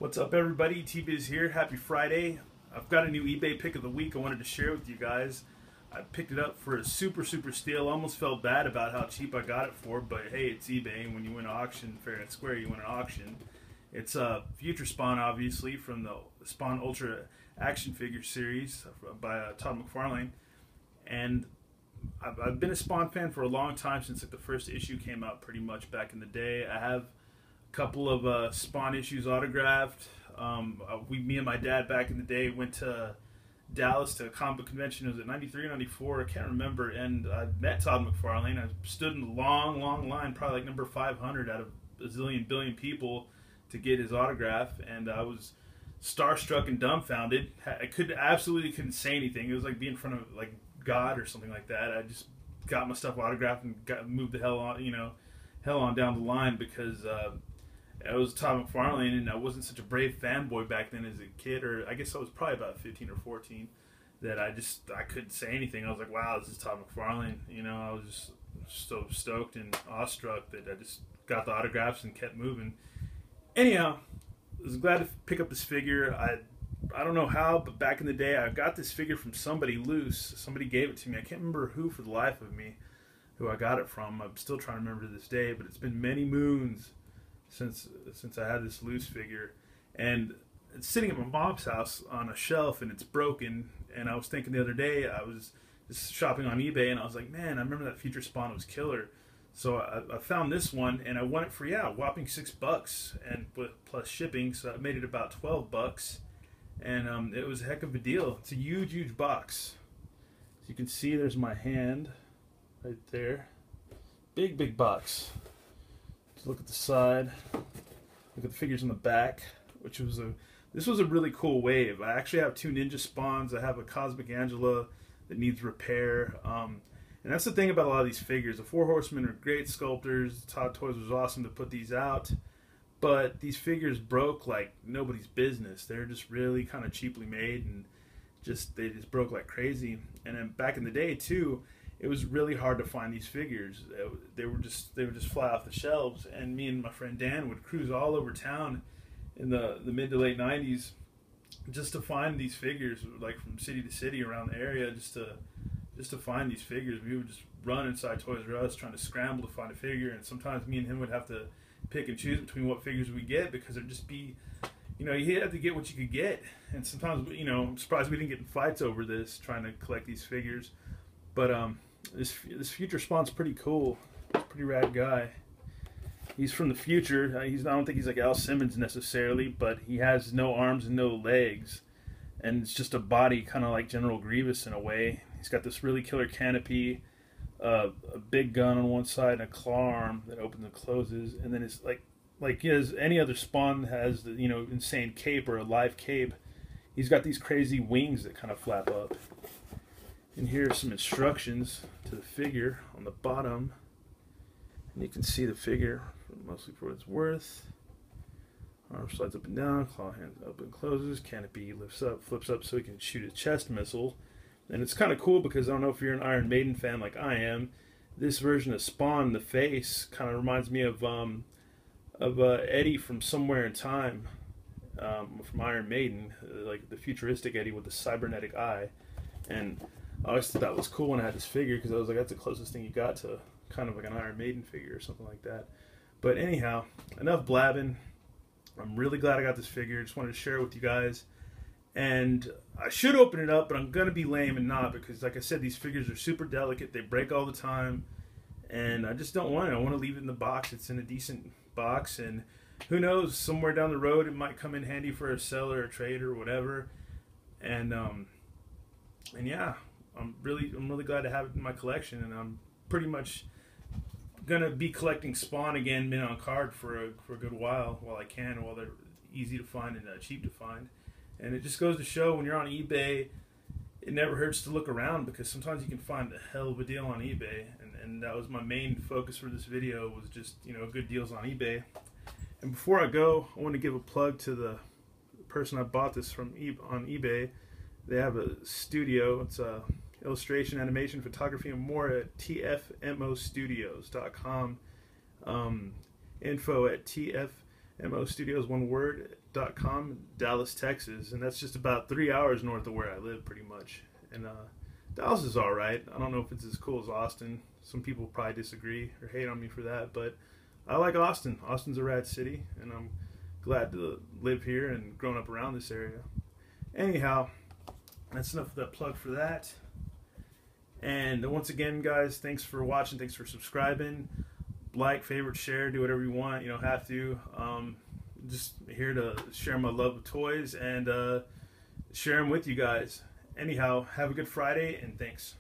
What's up, everybody? Bizz here. Happy Friday. I've got a new eBay pick of the week I wanted to share with you guys. I picked it up for a super steal. Almost felt bad about how cheap I got it for, but hey, it's eBay, and when you win an auction, fair and square, you win an auction. It's a Future Spawn, obviously, from the Spawn Ultra action figure series by Todd McFarlane. And I've been a Spawn fan for a long time, since like the first issue came out pretty much back in the day. I have couple of Spawn issues autographed. Me and my dad back in the day went to Dallas to a comic book convention. It was at 93 or 94, I can't remember, and I met Todd McFarlane. I stood in a long line, probably like number 500 out of a zillion billion people to get his autograph, and I was starstruck and dumbfounded. I absolutely couldn't say anything. It was like being in front of like God or something like that. I just got my stuff autographed and moved the hell on down the line, because I was Todd McFarlane, and I wasn't such a brave fanboy back then as a kid, or I guess I was probably about 15 or 14, that I couldn't say anything. I was like, wow, this is Todd McFarlane. I was just so stoked and awestruck that I just got the autographs and kept moving. Anyhow, I was glad to pick up this figure. I don't know how, but back in the day, I got this figure from somebody loose. Somebody gave it to me. I can't remember who for the life of me, who I got it from. I'm still trying to remember to this day, but it's been many moons since I had this loose figure, and it's sitting at my mom's house on a shelf, and it's broken. And I was thinking the other day, I was just shopping on eBay, and I was like, man, I remember that Future Spawn was killer. So I found this one, and I won it for a whopping $6, and plus shipping, so that made it about $12. And it was a heck of a deal. It's a huge box. As you can see, there's my hand right there. Big box. Just look at the side. Look at the figures on the back, this was a really cool wave. I actually have two Ninja Spawns. I have a Cosmic Angela that needs repair. And that's the thing about a lot of these figures. The Four Horsemen are great sculptors. Todd Toys was awesome to put these out. But these figures broke like nobody's business. They're just really kind of cheaply made, and they just broke like crazy. And then back in the day too, it was really hard to find these figures. They would just fly off the shelves, and me and my friend Dan would cruise all over town in the mid to late 90s just to find these figures, like from city to city around the area, just to find these figures. We would just run inside Toys R Us trying to scramble to find a figure, and sometimes me and him would have to pick and choose between what figures we get, because there'd just be, you had to get what you could get. And sometimes, I'm surprised we didn't get in fights over this, trying to collect these figures. But this Future Spawn's pretty cool. He's a pretty rad guy. He's from the future. I don't think he's like Al Simmons necessarily, but he has no arms and no legs, and it's just a body, kind of like General Grievous in a way. He's got this really killer canopy, a big gun on one side, and a claw arm that opens and closes, and then it's like as any other Spawn has the insane cape or a live cape. He's got these crazy wings that kind of flap up. And here are some instructions to the figure on the bottom. And you can see the figure mostly for what it's worth. Arm slides up and down, claw hands up and closes, canopy lifts up, flips up so he can shoot a chest missile. And it's kind of cool because I don't know if you're an Iron Maiden fan like I am. This version of Spawn, the face, kind of reminds me of Eddie from Somewhere in Time, from Iron Maiden, like the futuristic Eddie with the cybernetic eye. And I always thought that was cool when I had this figure, because I was like, that's the closest thing you got to kind of like an Iron Maiden figure or something like that. But anyhow, enough blabbing. I'm really glad I got this figure. Just wanted to share it with you guys. And I should open it up, but I'm going to be lame and not, because like I said, these figures are super delicate. They break all the time. And I just don't want it. I want to leave it in the box. It's in a decent box. And who knows, somewhere down the road it might come in handy for a seller or a trade or whatever. And yeah. I'm really glad to have it in my collection, and I'm pretty much gonna be collecting Spawn again, mint on card for a good while I can, while they're easy to find and cheap to find. And it just goes to show, when you're on eBay, it never hurts to look around, because sometimes you can find a hell of a deal on eBay, and that was my main focus for this video, was just good deals on eBay. And before I go, I want to give a plug to the person I bought this from on eBay. They have a studio. It's a illustration, animation, photography, and more at tfmostudios.com. Info at tfmostudios, one word, Dallas, Texas, and that's just about 3 hours north of where I live, pretty much. And Dallas is all right. I don't know if it's as cool as Austin. Some people probably disagree or hate on me for that, but I like Austin. Austin's a rad city, and I'm glad to live here and grown up around this area. Anyhow, that's enough of that plug for that. And once again, guys, thanks for watching. Thanks for subscribing. Like, favorite, share, do whatever you want. You don't have to. Just here to share my love of toys and share them with you guys. Anyhow, have a good Friday, and thanks.